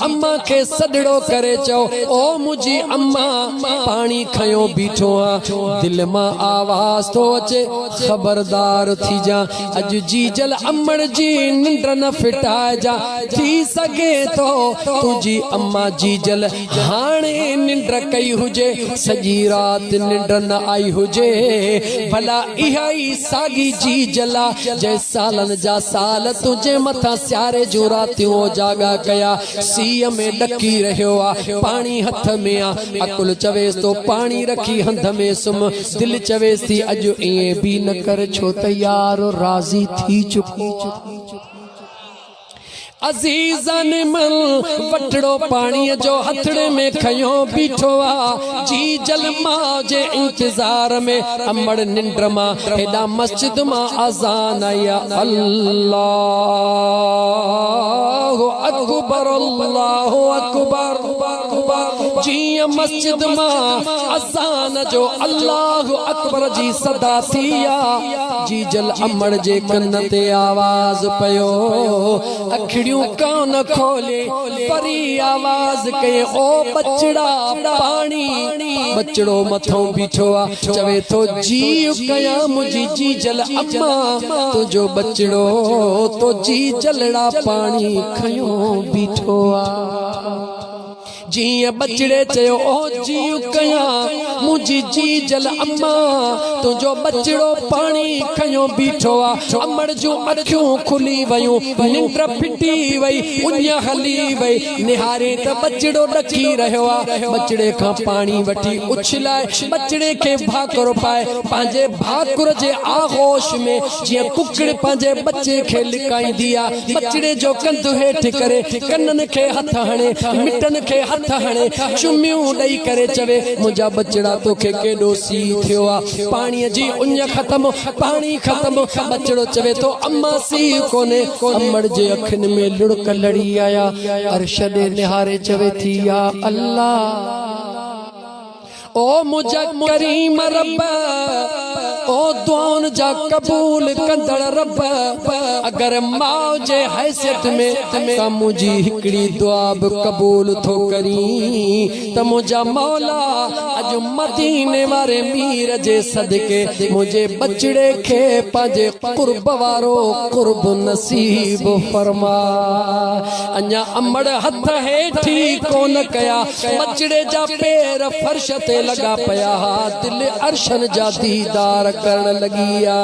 अम्मा के सदड़ो करे चो ओ मुझी अम्मा पानी खयो बीठो आ दिल मां आवाज तो अचे खबरदार थी जा अज जीजल अम्मड़ जी निंड न फिटाए जा थी सके तो तुझी अम्मा जीजल हाणे निंड कई हुजे सजी रात निंड न आई हुजे भला इहा ही सागी जीजला जै सालन जा साल तुझे मथा स्यारे जो रातियों जागा कया सीय में डकी रहियो आ पानी हथ में आ अकुल चवेस तो पानी रखी हंध में सुम दिल चवेस थी अज इए भी न कर छो तैयार राजी थी चुकी अजीजन मन वटड़ो पानी जो हथड़े में खयो बीठो आ जी जल मां जे इंतजार में अमड़ निंद्र मां हेडा मस्जिद मां अजान आया अल्लाह अकबर अल्लाह अकबर जी मस्जिद मां अजान जो अल्लाह अकबर जी सदा थिया जी जल अमड़ जे कन ते आवाज पयो अखड़ियों कान खोले परी आवाज के ओ बचड़ा पानी बचड़ो मथो बीठो आ चवे तो जी कया मुझी जी जल अम्मा तुझो बचड़ो तो जी जलड़ा पानी खयो बीठो आ जी बचड़े चयो ओ जी कया मुझी जी जल अम्मा तुझो बचड़ो पानी खयो बीठो आ अमड़ जो अखियों खुली वयूं निंद्र फिटी वई उन्या हली वई निहारे त बचड़ो डकी रहियो आ बचड़े का पानी वठी उछलाए बचड़े के भाकुर पाए पांजे भाकुर जे आगोश में जिया कुकड़ पांजे बच्चे के लिकाईंदी आ बचड़े जो कंध हेठ करे कन्नन के हथ हणे मिटन के हथ हणे चुमियूं ॾेई करे चवे मुंहिंजा बचड़ा तोखे केॾो सी थियो आ पाणी जी उञ ख़त्म पानी ख़त्म बचड़ो चवे तो अम्मा सी कोने अमड़ जे अखिन में लुड़क लड़ी आया अर्श ॾे निहारे चवे थी या अल्लाह ओ मुझा करीम रब ओ दुआन जा कबूल कंदड़ रब अगर माओ जे हैसियत में त मुझी हिकड़ी दुआ भी कबूल थो करी त मुझा मौला अज मदीने वारे मीर जे सदके मुझे बचड़े के पांजे कुर्ब वारो कुर्ब नसीब फरमा अन्या अमड़ हथ हेठी कोन कया बचड़े जा पैर फर्श ते लगा पया दिल अर्शन जा दीदार करण लगिया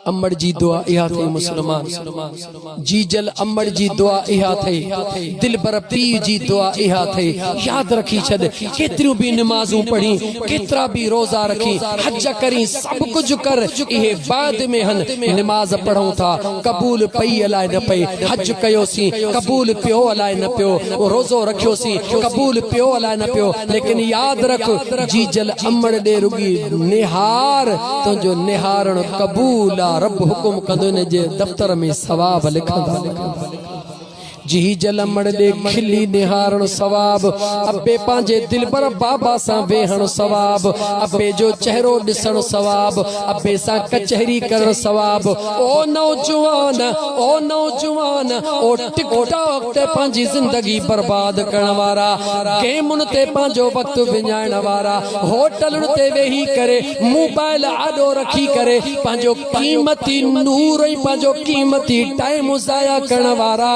अमड़ जी दुआ इहा थी मुसलमान जी जल अमड़ जी दुआ इहा थी दिल बर पी जी दुआ इहा थी याद रखी छद केतरियों भी नमाजों पढ़ी केतरा भी रोजा रखी हज करी सब कुछ कर इहे बाद में हन नमाज पढ़ूं था कबूल पई अलाए न पई हज कयोसी कबूल पियो अलाए न पियो रोजो रखियोसी कबूल पियो अलाए न पियो लेकिन याद रख जी जल अमड़ दे रुगी निहार तो जो निहारण कबूल रब हुकुम कंदो ने जे दफ्तर में सवाब लिखंदा जी जल अमड़ दे खिली निहारण सवाब अबे पांजे दिल पर बाबा सा वेहण सवाब अबे जो चेहरो दिसण सवाब अबे सा कचहरी करण सवाब ओ नौजवान ओ टिकटॉक ते पांजी जिंदगी बर्बाद करण वारा गेमुन ते पांजो वक्त विञाइण वारा होटलुन ते वेही करे मोबाइल आडो रखी करे पांजो कीमती नूर ई पांजो कीमती टाइम जाया करण वारा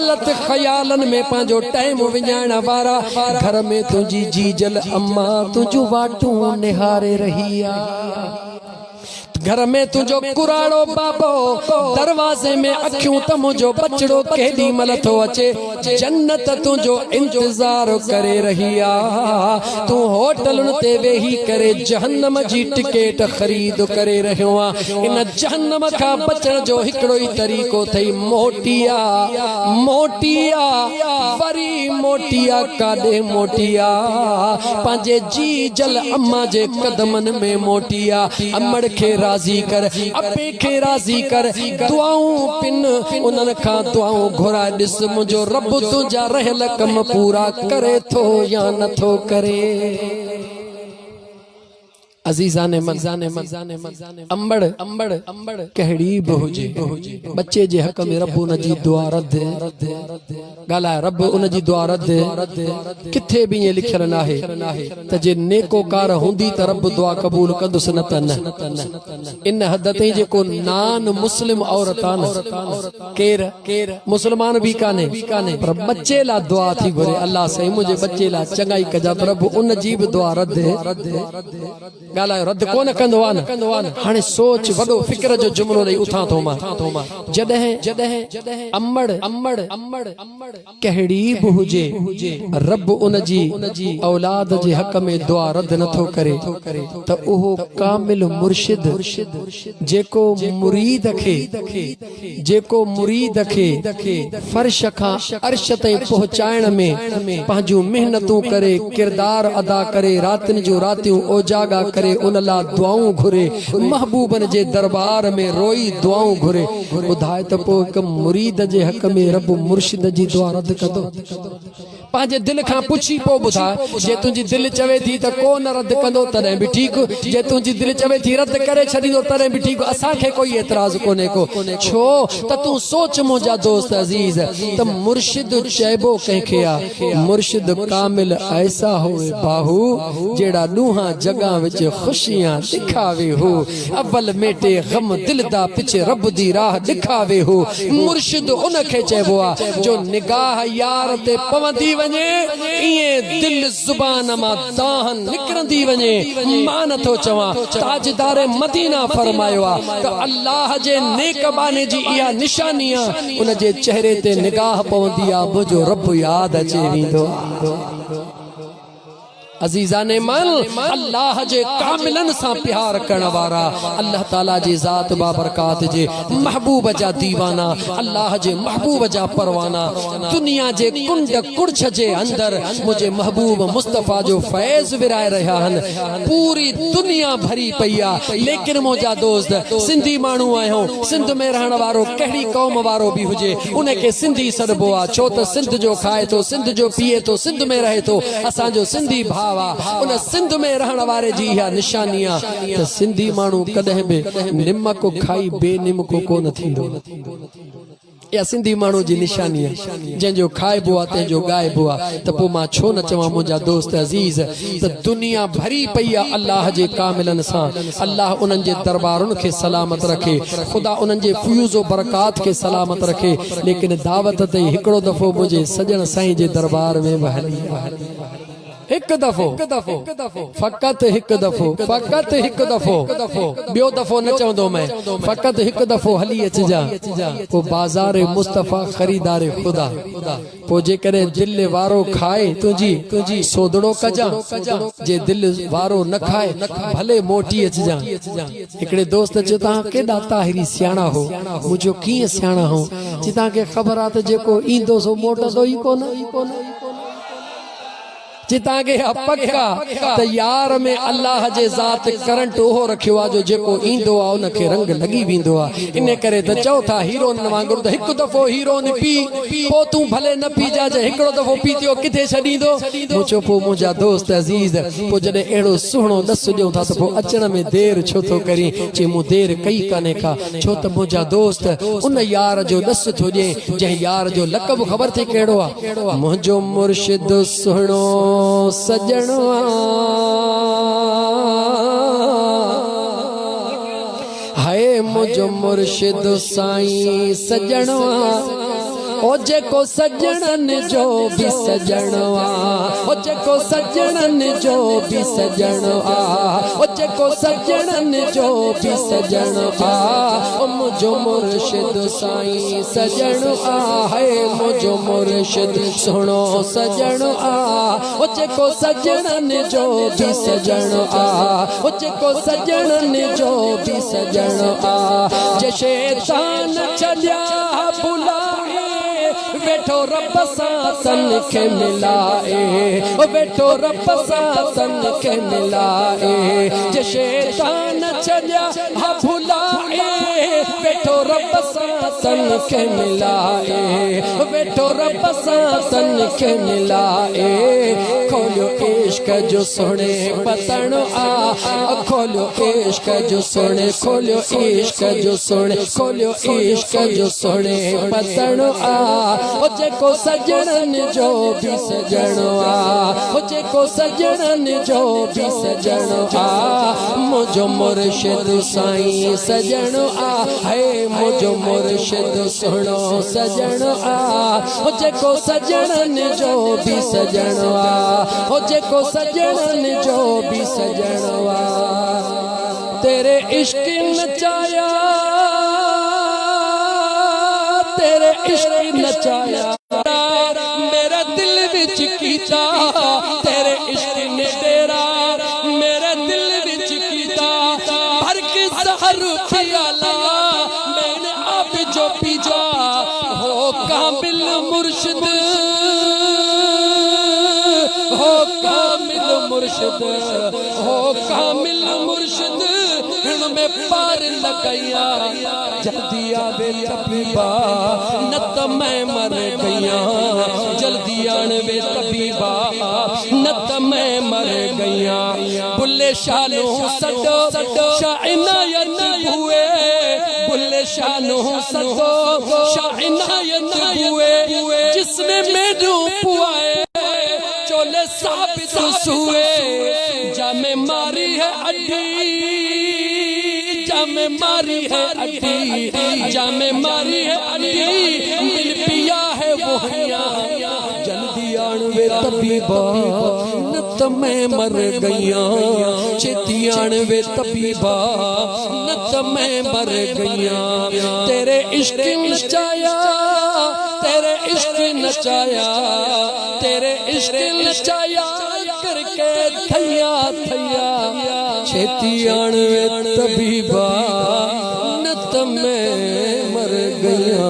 गलत ख्यालन में पांजो टाइम विञाइण वारा घर में तुझी जी जल अम्मा तुझो वाटू निहारे रही आ घर में तुझो कुराड़ो बाबो दरवाजे में अखियों त मुझो बचड़ो केडी मल थो अचे जन्नत तुझो इंतजार करे रही आ तू होटल ते वेही करे जहन्नम जी टिकट खरीद करे रहियो आ इन जहन्नम का बचण जो हिकड़ो ही तरीको थई मोटिया वरी मोटिया काडे मोटिया पांजे जी जल अम्मा जे कदमन में मोटिया अमड़ के राजी कर अबे के राजी कर दुआऊं पिन उनन का दुआऊं घुरा दिस मुझो रब तुझा रहल कम पूरा करे थो या न थो करे अजीजाने मन अंबड़ अंबड़ अंबड़ कहड़ी बहुजे बच्चे जे हक में रब उन जी दुआ रद गाला रब उन जी दुआ रद किथे भी ये लिखल ना है त जे नेकोकार हुंदी त रब दुआ कबूल कंदुस न त इन हद ताईं जेको नान मुस्लिम औरतान केर केर मुसलमान भी काने पर बच्चे ला दुआ थी घुरे अल्लाह सही मुझे बच्चे ला चंगाई कजा त रब उन जी भी दुआ रद गालायो रद कोन कंदो आन हाणे सोच वडो फिक्र जो जुमलो नहीं उठा थो मां जदह अम्मड़ अम्मड़ अम्मड़ कहड़ी भी हुजे रब उन जी औलाद जे हक में दुआ रद नथो करे त उहो कामिल मुर्शिद जेको मुरीद खे फर्श खां अर्श ताईं पहुंचाइण में पंहिंजूं मेहनतूं करे किरदार अदा करे रातिन जो रातियूं ओजागा करे उन ला दुआऊं घुरे महबूबन जे दरबार में रोई दुआऊं घुरे ॿुधाए त पोइ हिक मुरीद जे हक में रब मुर्शिद जी दुआ रद कंदो पंहिंजे दिल खां पुछी पोइ ॿुधाए जे तुंहिंजी दिल चवे थी त को न रद कंदो तॾहिं बि ठीकु जे तुंहिंजी दिल चवे थी रद करे छॾींदो तॾहिं बि ठीकु असांखे कोई एतिराज़ कोन्हे को छो त तूं सोच मुंहिंजा दोस्त अज़ीज़ त मुर्शिद चइबो कंहिंखे आहे मुर्शिद कामिल ऐसा होए बाहू जेड़ा ॾूहां जॻह विच खुशियां दिखावे हो अव्वल मेटे गम दिल दा पिछे रब दी राह दिखावे हो मुर्शिद उनखे चइबो आहे जो निगाह यार ते पवंदी वञे इएं दिल ज़ुबान मां दाहन निकिरंदी वञे मां नथो चवां ताजदार मदीना फरमायो आहे त अल्लाह जे नेक बाने जी इहा निशानी आहे उन जे चेहरे ते निगाह पवंदी आहे मुंहिंजो रब यादि अचे वेंदो अजीजाने मन अल्लाह जे कामिलन सां प्यार करण वारा अल्लाह ताला जी ज़ात बाबरकात जे महबूब जा दीवाना अल्लाह जे महबूब जा परवाना दुनिया जे कुंड कुड़छ जे अंदर मुझे महबूब मुस्तफा जो फैज़ विराए रहा हन पूरी दुनिया भरी पई आहे लेकिन मुझा दोस्त सिंधी माण्हू आहियूं सिंध में रहण वारो कहिड़ी क़ौम वारो भी हुजे उनखे सिंधी सॾिबो आहे छो त सिंध जो खाए थो सिंध जो पीए थो सिंध में रहे थो असांजो सिंधी भाउ उन सिंध में रहण वारे जी इहा निशानी आहे त सिंधी माण्हू कॾहिं बि निमक खाई बेनिमको कोन थींदो या सिंधी माण्हू जी निशानी आहे जंहिंजो खाइबो आहे तंहिंजो ॻाइबो आहे त पोइ मां छो न चवां मुंहिंजा दोस्त अज़ीज़ त दुनिया भरी पई आहे अल्लाह जे कामिलनि सां अल्लाह उन्हनि जे दरबारुनि खे सलामत रखे ख़ुदा उन्हनि जे फ्यूज़ो बरकात खे सलामत रखे लेकिन दावत ते हिकिड़ो दफ़ो मुंहिंजे सजण साईं जे दरबार में हली हिकु दफ़ो फ़क़त हिकु दफ़ो ॿियो दफ़ो न चवंदो मैं फ़क़त हिकु दफ़ो हली अचिजा पोइ बाज़ार मुस्तफ़ा ख़रीदार ख़ुदा पोइ जेकॾहिं दिलि वारो खाए तुंहिंजी सोदड़ो कजां जे दिलि वारो न खाए भले मोटी अचिजा हिकिड़े दोस्त चयो तव्हां केॾा ताहिरी सियाणा हो मुंहिंजो कीअं सियाणा हो जी तव्हांखे ख़बर आहे त जेको ईंदो सो मोटंदो ई कोन जितांगे पक्का त यार में अल्लाह जे ज़ात करंट ओहो रखियो आहे जो जेको ईंदो आहे उनखे रंग लॻी वेंदो आहे इन करे त चओ था हीरो न वांगुरु त हिकु दफ़ो हीरो न पी पोइ तूं भले न पीजा जे हिकिड़ो दफ़ो पीतियो किथे छॾींदो मूं चयो पोइ मुंहिंजा दोस्त अज़ीज़ पोइ जॾहिं अहिड़ो सुहिणो ॾस ॾियूं था त पोइ अचण में देरि छो थो करी चई मूं देरि कई कान्हे का छो त मुंहिंजा दोस्त उन यार जो ॾस थो ॾिए जंहिं यार जो लक़ब ख़बर थी कहिड़ो आहे मुंहिंजो मुर्शिद सुहिणो सजणवा हाय मुझो मुर्शिद साईं सजणवा ओ जेको सजणन जो भी सजणवा ओ जेको सजणन जो भी सजणवा ओ जेको सजणन जो भी सजणवा ओ मुझो मुर्शिद साईं सजणवा है मुझो मुर्शिद सुनो सजणवा ओ जेको सजणन जो भी सजणवा ओ जेको सजणन जो भी सजणवा जे शैतान चलिया बुलाए बैठो रब सां तन खे मिलाए ओ बैठो रब सां तन खे मिलाए जे शैतान चलिया हा भुलाए बैठो रब सां तन खे मिलाए ओ बैठो रब सां तन खे मिलाए खोलो इश्क जो सोने बतन आ खोलो इश्क जो सोने खोलो इश्क जो सोने खोलो इश्क जो सोने बतन आ ओ जेको सजणन जो भी सजण आ ओ जेको सजणन जो भी सजण आ मुझो मुर्शिद साईं सजण आ है मुझो मुर्शिद सुनो सजण आ ओ जेको सजणन जो भी सजण आ ओ जेको सजणन जो भी सजण आ तेरे इश्क नचाया तेरे इश्क नचाया मेरा दिल विच कीता तेरे इश्क ने तेरा मेरे दिल विच कीता भर के सहर पियाला मैंने आप जो पीजा हो कामिल मुर्शिद हो कामिल मुर्शिद हो कामिल मुर्शिद में पार लगैया जल्दी आवे तबीबा नत मैं मर गैया जल्दी आवे तबीबा नत मैं मर गैया बुल्ले शानो सदो शाइनायत हुए बुल्ले शानो सदो शाइनायत हुए जिसने मेरू पुआए चोले साबित हुए जामे मारी है अड्डी जामे मारी है अड्डी जामे मारी है अड्डी मिल पिया है वो जल्दी आणवे तबीबा नत मैं मर गैया छेती आणवे तबीबा नत मैं मर गैया तेरे इश्क नचाया तेरे इश्क नचाया तेरे इश्क नचाया करके थैया थैया छेती आणवे तबीबा नत मैं मर गया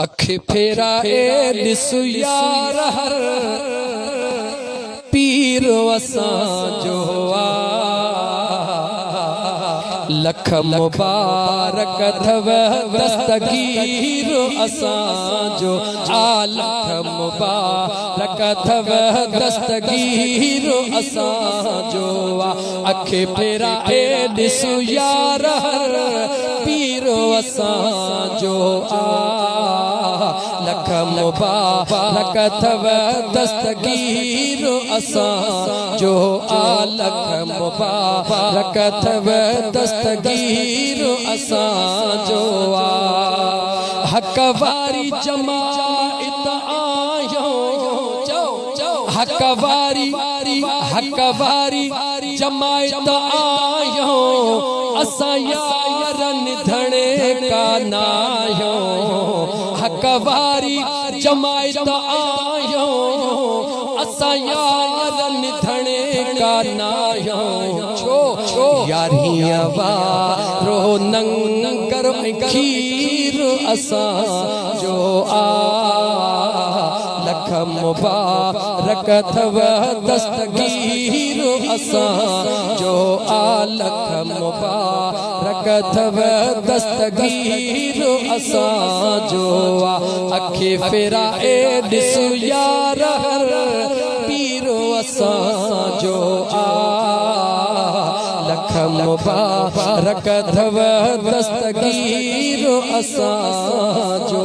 अख फेरा ए दिसु यार हर पीर असां जो लख मुबारक थव दस्तगीर असां जो लख मुबारक थव दस्तगीर असां जो अख फेरा ए दिसु यार हर पीर असां जो लख मुबारक थव दस्तगीर असां जो लख मुबारक थव दस्तगीर असां जो हक वारी जमात आयो हक वारी जमात आयो असां यारन धणे का नायो हक वारी जमात आयो असां यारन धणे का नायो छो यारियां वारो नंगर खीर असां जो लख मुबारक थव दस्तगीर असां जो लख मुबारक थव दस्तगीर असां जो अखे फेरा ए ॾिसु यार हर पीर असां जो लख मुबारक थव दस्तगीर असां जो